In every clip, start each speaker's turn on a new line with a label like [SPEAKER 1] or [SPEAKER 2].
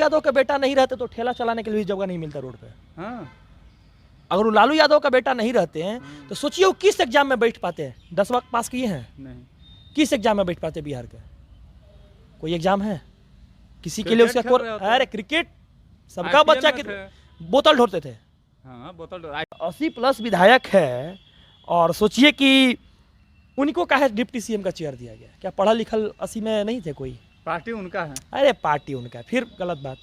[SPEAKER 1] यादव का बेटा नहीं रहते तो ठेला चलाने के लिए भी जगह नहीं मिलता रोड पे।
[SPEAKER 2] हाँ।
[SPEAKER 1] अगर वो लालू यादव का बेटा नहीं रहते हैं तो सोचिए वो किस एग्जाम में बैठ पाते हैं। 10 वक्त पास किए हैं?
[SPEAKER 2] नहीं।
[SPEAKER 1] किस एग्जाम में बैठ पाते बिहार के? कोई एग्जाम है किसी के लिए? उसका अरे क्रिकेट सबका बच्चा की बोतल ढोते थे।
[SPEAKER 2] हाँ, बोतल
[SPEAKER 1] 80+ विधायक है और सोचिए कि उनको का है डिप्टी सीएम का चेयर दिया गया। क्या पढ़ा लिखल 80 में नहीं थे कोई?
[SPEAKER 2] पार्टी उनका है।
[SPEAKER 1] अरे पार्टी उनका है, फिर गलत बात।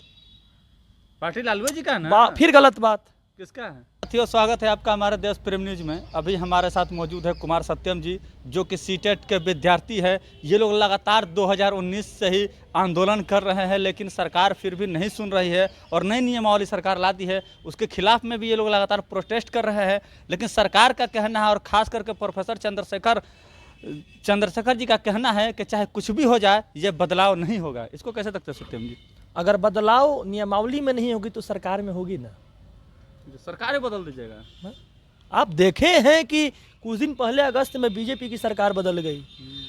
[SPEAKER 2] पार्टी लालू जी का है ना?
[SPEAKER 1] फिर गलत बात।
[SPEAKER 2] किसका है? साथियों, स्वागत है आपका हमारे देश प्रेम न्यूज में। अभी हमारे साथ मौजूद है कुमार सत्यम जी, जो कि सीटेट के विद्यार्थी है। ये लोग लगातार 2019 से ही आंदोलन कर रहे हैं, लेकिन सरकार फिर भी नहीं सुन रही है और नई नियमावली सरकार ला दी है, उसके खिलाफ में भी ये लोग लगातार प्रोटेस्ट कर रहे हैं। लेकिन सरकार का कहना है, और खास करके प्रोफेसर चंद्रशेखर जी का कहना है कि चाहे कुछ भी हो जाए ये बदलाव नहीं होगा। इसको कैसे देखते सत्यम जी?
[SPEAKER 1] अगर बदलाव नियमावली में नहीं होगी तो सरकार में होगी ना।
[SPEAKER 2] सरकार बदल दीजिएगा।
[SPEAKER 1] आप देखे हैं कि कुछ दिन पहले अगस्त में बीजेपी की सरकार बदल गई,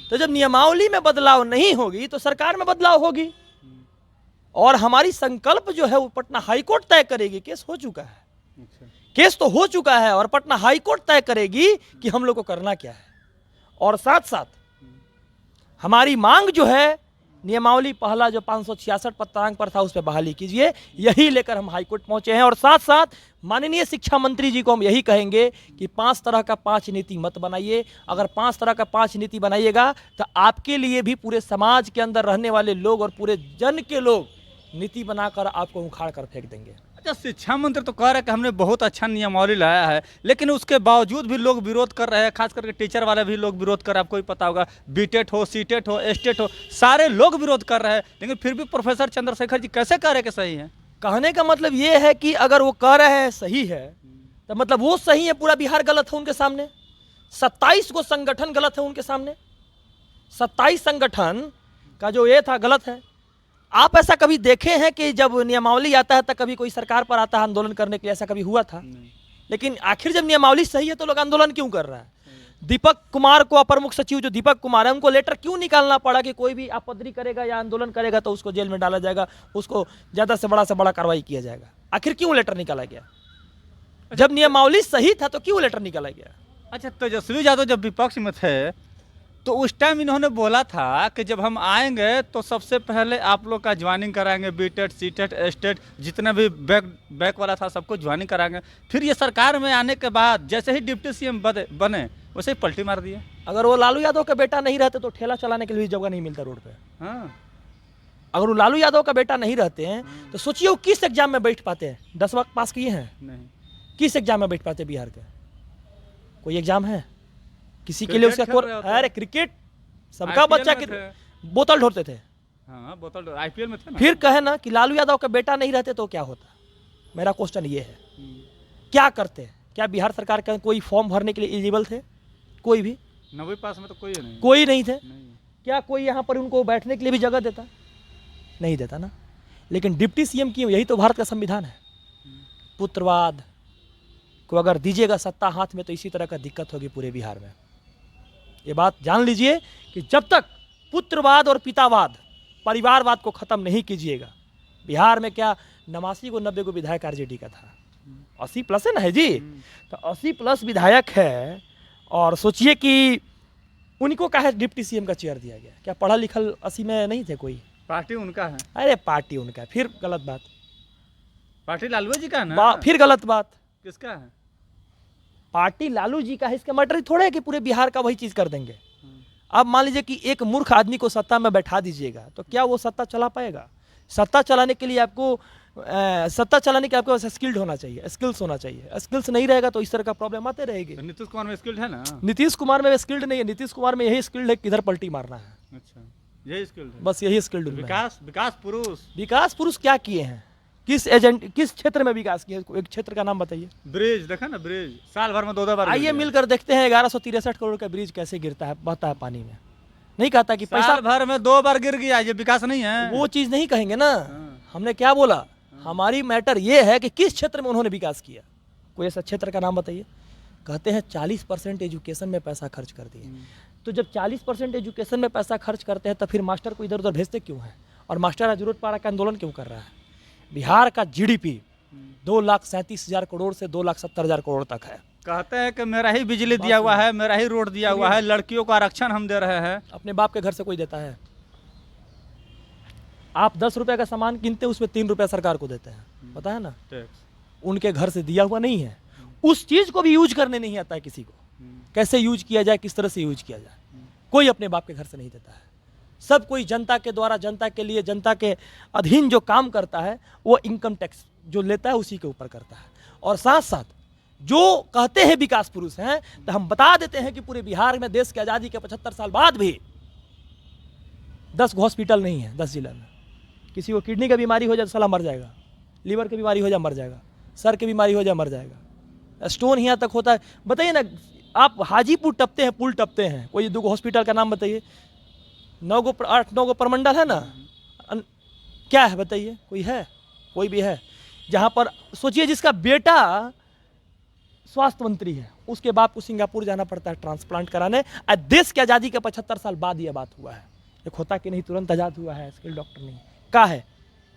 [SPEAKER 1] तो जब नियमावली में बदलाव नहीं होगी तो सरकार में बदलाव होगी। और हमारी संकल्प जो है वो पटना हाईकोर्ट तय करेगी। केस हो चुका है।
[SPEAKER 2] अच्छा।
[SPEAKER 1] केस तो हो चुका है और पटना हाईकोर्ट तय करेगी कि हम लोग को करना क्या है। और साथ साथ हमारी मांग जो है, नियमावली पहला जो 566 पत्रांक पर था उस पर बहाली कीजिए, यही लेकर हम हाईकोर्ट पहुंचे हैं। और साथ साथ माननीय शिक्षा मंत्री जी को हम यही कहेंगे कि 5 तरह का 5 नीति मत बनाइए। अगर 5 तरह का 5 नीति बनाइएगा तो आपके लिए भी पूरे समाज के अंदर रहने वाले लोग और पूरे जन के लोग नीति बनाकर आपको उखाड़ कर फेंक देंगे।
[SPEAKER 2] अच्छा, शिक्षा मंत्री तो कह रहे हैं कि हमने बहुत अच्छा नियमावली लाया है, लेकिन उसके बावजूद भी लोग विरोध कर रहे हैं। खास करके टीचर वाले भी लोग विरोध कर रहे हैं। आपको भी पता होगा, बीटेट हो, सीटेट हो, एस्टेट हो, सारे लोग विरोध कर रहे हैं। लेकिन फिर भी प्रोफेसर चंद्रशेखर जी कैसे कह रहे हैं कि सही है?
[SPEAKER 1] कहने का मतलब ये है कि अगर वो कह रहे हैं सही है तो मतलब वो सही है, पूरा बिहार गलत है उनके सामने। 27 को संगठन गलत है उनके सामने। 27 संगठन का जो ये था गलत है। आप ऐसा कभी देखे हैं कि जब नियमावली आता है तो कभी कोई सरकार पर आता है आंदोलन करने के लिए? ऐसा कभी हुआ था? लेकिन आखिर जब नियमावली सही है तो लोग आंदोलन क्यों कर रहा है? दीपक कुमार को, अपर मुख्य सचिव जो दीपक कुमार है, उनको लेटर क्यों निकालना पड़ा कि कोई भी आपत्ति करेगा या आंदोलन करेगा तो उसको जेल में डाला जाएगा, उसको ज्यादा से बड़ा कार्रवाई किया जाएगा? आखिर क्यों लेटर निकाला गया? जब नियमावली सही था तो क्यों लेटर निकाला गया?
[SPEAKER 2] अच्छा, तेजस्वी यादव जब विपक्ष में थे तो उस टाइम इन्होंने बोला था कि जब हम आएंगे तो सबसे पहले आप लोग का ज्वाइनिंग कराएंगे, बीटेट, सीटेट, एस्टेट, जितना भी बैक वाला था सबको ज्वाइनिंग कराएंगे। फिर ये सरकार में आने के बाद जैसे ही डिप्टी सीएम बने वैसे ही पलटी मार दिए।
[SPEAKER 1] अगर वो लालू यादव का बेटा नहीं रहते तो ठेला चलाने के लिए भी जगह नहीं मिलता रोड पे।
[SPEAKER 2] हाँ।
[SPEAKER 1] अगर वो लालू यादव का बेटा नहीं रहते हैं तो सोचिए वो किस एग्जाम में बैठ पाते हैं। 10 वक्त पास किए हैं?
[SPEAKER 2] नहीं।
[SPEAKER 1] किस एग्जाम में बैठ पाते बिहार के? कोई एग्जाम है किसी के लिए? उसका अरे क्रिकेट सबका बच्चा की बोतल ढोते थे।
[SPEAKER 2] हाँ, बोतल आईपीएल में थे ना।
[SPEAKER 1] फिर कहे ना कि लालू यादव का बेटा नहीं रहते तो क्या होता? मेरा क्वेश्चन ये है, क्या करते? क्या बिहार सरकार का कोई फॉर्म भरने के लिए एलिजिबल थे? कोई भी
[SPEAKER 2] 90 पास में तो
[SPEAKER 1] कोई नहीं थे।
[SPEAKER 2] नहीं।
[SPEAKER 1] क्या कोई यहाँ पर उनको बैठने के लिए भी जगह देता? नहीं देता ना। लेकिन डिप्टी सीएम की, यही तो भारत का संविधान है। पुत्रवाद को अगर दीजिएगा सत्ता हाथ में तो इसी तरह का दिक्कत होगी पूरे बिहार में। ये बात जान लीजिए कि जब तक पुत्रवाद और पितावाद, परिवारवाद को खत्म नहीं कीजिएगा, बिहार में क्या 89 को 90 को विधायक आरजेडी का था, 80+ है ना है जी, तो 80+ विधायक है। और सोचिए कि उनको का है डिप्टी सीएम का चेयर दिया गया। क्या पढ़ा लिखल 80 में नहीं थे कोई?
[SPEAKER 2] पार्टी उनका है।
[SPEAKER 1] अरे पार्टी उनका है, फिर गलत बात।
[SPEAKER 2] पार्टी लालू जी का है ना?
[SPEAKER 1] फिर गलत बात।
[SPEAKER 2] किसका है?
[SPEAKER 1] पार्टी लालू जी का है। इसका मैटर थोड़ा है कि पूरे बिहार का वही चीज कर देंगे। अब मान लीजिए कि एक मूर्ख आदमी को सत्ता में बैठा दीजिएगा तो क्या वो सत्ता चला पाएगा? सत्ता चलाने के लिए आपको स्किल्ड होना चाहिए, स्किल्स होना चाहिए। स्किल्स नहीं रहेगा तो इस तरह का प्रॉब्लम आते रहेगी।
[SPEAKER 2] नीतीश कुमार में स्किल्ड है ना?
[SPEAKER 1] नीतीश कुमार में स्किल्ड नहीं है। नीतीश कुमार में यही स्किल्ड है किधर पलटी मारना है।
[SPEAKER 2] अच्छा, यही स्किल्ड है,
[SPEAKER 1] बस यही स्किल्ड। विकास पुरुष क्या किए हैं? किस क्षेत्र में विकास किया? एक क्षेत्र का नाम बताइए।
[SPEAKER 2] ब्रिज देखा ना, ब्रिज साल भर में 2 बार।
[SPEAKER 1] आइए मिलकर देखते हैं 1163 करोड़ का ब्रिज कैसे गिरता है, बहता है पानी में। नहीं कहता कि पैसा
[SPEAKER 2] साल भर में 2 बार गिर गया, ये विकास नहीं है।
[SPEAKER 1] वो चीज नहीं कहेंगे ना। हमने क्या बोला, हमारी मैटर ये है कि किस क्षेत्र में उन्होंने विकास किया। कोई ऐसा क्षेत्र का नाम बताइए। कहते हैं 40% एजुकेशन में पैसा खर्च कर दिए। तो जब 40% एजुकेशन में पैसा खर्च करते हैं तो फिर मास्टर को इधर उधर भेजते क्यों है? और मास्टर आज जरूरत पड़ा के आंदोलन क्यों कर रहा है? बिहार का जीडीपी 2,37,000 करोड़ से 2,70,000 करोड़ तक है।
[SPEAKER 2] कहते हैं कि मेरा ही बिजली दिया हुआ है, मेरा ही रोड दिया हुआ है, लड़कियों का आरक्षण हम दे रहे हैं।
[SPEAKER 1] अपने बाप के घर से कोई देता है? आप 10 रुपए का सामान किनते हैं, उसमें 3 रुपया सरकार को देते हैं, पता है ना? उनके घर से दिया हुआ नहीं है। उस चीज को भी यूज करने नहीं आता है किसी को, कैसे यूज किया जाए, किस तरह से यूज किया जाए, कोई अपने बाप के घर से नहीं देता है। सब कोई जनता के द्वारा, जनता के लिए, जनता के अधीन जो काम करता है वो इनकम टैक्स जो लेता है उसी के ऊपर करता है। और साथ साथ जो कहते हैं विकास पुरुष हैं, तो हम बता देते हैं कि पूरे बिहार में देश की आज़ादी के 75 साल बाद भी 10 हॉस्पिटल नहीं है 10 जिला में। किसी को किडनी की बीमारी हो जाए तो साला मर जाएगा, लीवर की बीमारी हो जाए मर जाएगा, सर की बीमारी हो जाए मर जाएगा, स्टोन यहाँ तक होता है। बताइए ना, आप हाजीपुर टपते हैं, पुल टपते हैं, कोई 2 हॉस्पिटल का नाम बताइए। 8-9 गो प्रमंडल है ना, क्या है बताइए? कोई है? कोई भी है? जहाँ पर सोचिए जिसका बेटा स्वास्थ्य मंत्री है, उसके बाप को सिंगापुर जाना पड़ता है ट्रांसप्लांट कराने। देश की आज़ादी के 75 साल बाद यह बात हुआ है। एक होता कि नहीं तुरंत आज़ाद हुआ है, स्किल डॉक्टर नहीं का है।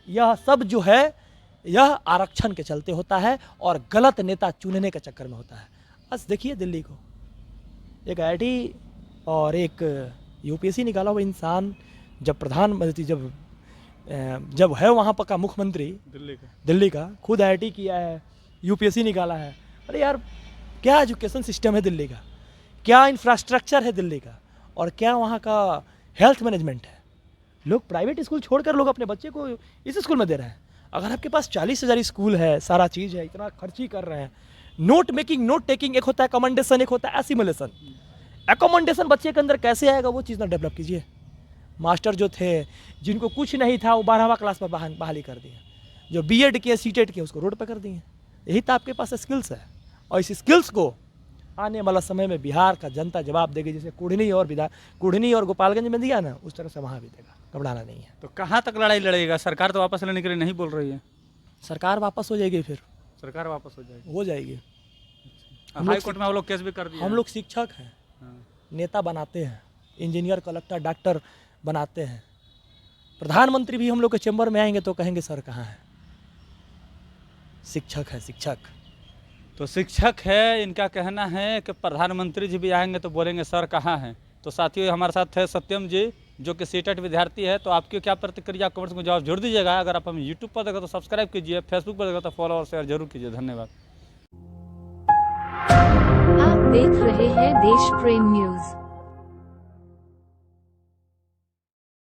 [SPEAKER 1] यह सब जो है यह आरक्षण के चलते होता है और गलत नेता चुनने के चक्कर में होता है। बस देखिए दिल्ली को, एक IIT और एक UPSC निकाला हुआ इंसान जब प्रधानमंत्री जब है वहाँ पर का मुख्यमंत्री दिल्ली का खुद IIT किया है, UPSC निकाला है। अरे यार, क्या एजुकेशन सिस्टम है दिल्ली का, क्या इंफ्रास्ट्रक्चर है दिल्ली का, और क्या वहाँ का हेल्थ मैनेजमेंट है। लोग प्राइवेट स्कूल छोड़कर लोग अपने बच्चे को इस स्कूल में दे रहे हैं। अगर आपके पास 40,000 स्कूल है, सारा चीज़ है, इतना खर्ची कर रहे हैं, नोट मेकिंग, नोट टेकिंग एक होता है, कमेंडेशन एक होता है, एसिमुलेशन। एकोमोडेशन बच्चे के अंदर कैसे आएगा, वो चीज़ ना डेवलप कीजिए। मास्टर जो थे, जिनको कुछ नहीं था, वो 12वां क्लास में बहाली कर दिया। जो B.Ed किए, C.Ted किए, उसको रोड पर कर दिए। यही तो आपके पास स्किल्स है, और इस स्किल्स को आने वाला समय में बिहार का जनता जवाब देगी। जैसे कुढ़नी और गोपालगंज में दिया ना, उस तरह से वहाँ भी देगा, घबराना नहीं है।
[SPEAKER 2] तो कहाँ तक लड़ाई लड़ेगा? सरकार तो वापस लेने के लिए नहीं बोल रही है।
[SPEAKER 1] सरकार वापस हो जाएगी, फिर
[SPEAKER 2] सरकार वापस हो जाएगी,
[SPEAKER 1] हो जाएगी।
[SPEAKER 2] हाई कोर्ट में हम लोग केस भी कर दिए।
[SPEAKER 1] हम लोग शिक्षक हैं, नेता बनाते हैं, इंजीनियर, कलेक्टर, डॉक्टर बनाते हैं। प्रधानमंत्री भी हम लोग के चैम्बर में आएंगे तो कहेंगे सर कहाँ है? शिक्षक है, शिक्षक।
[SPEAKER 2] तो शिक्षक है, इनका कहना है कि प्रधानमंत्री जी भी आएंगे तो बोलेंगे सर कहाँ हैं। तो साथियों, हमारे साथ है सत्यम जी, जो कि C.Tet विद्यार्थी है। तो आपकी क्या प्रतिक्रिया, कमेंट्स में जवाब जरूर दीजिएगा। अगर आप हमें YouTube पर देखो तो सब्सक्राइब कीजिए, फेसबुक पर देखो तो फॉलो और शेयर जरूर कीजिए। धन्यवाद।
[SPEAKER 3] आप देख रहे हैं देश प्रेम न्यूज।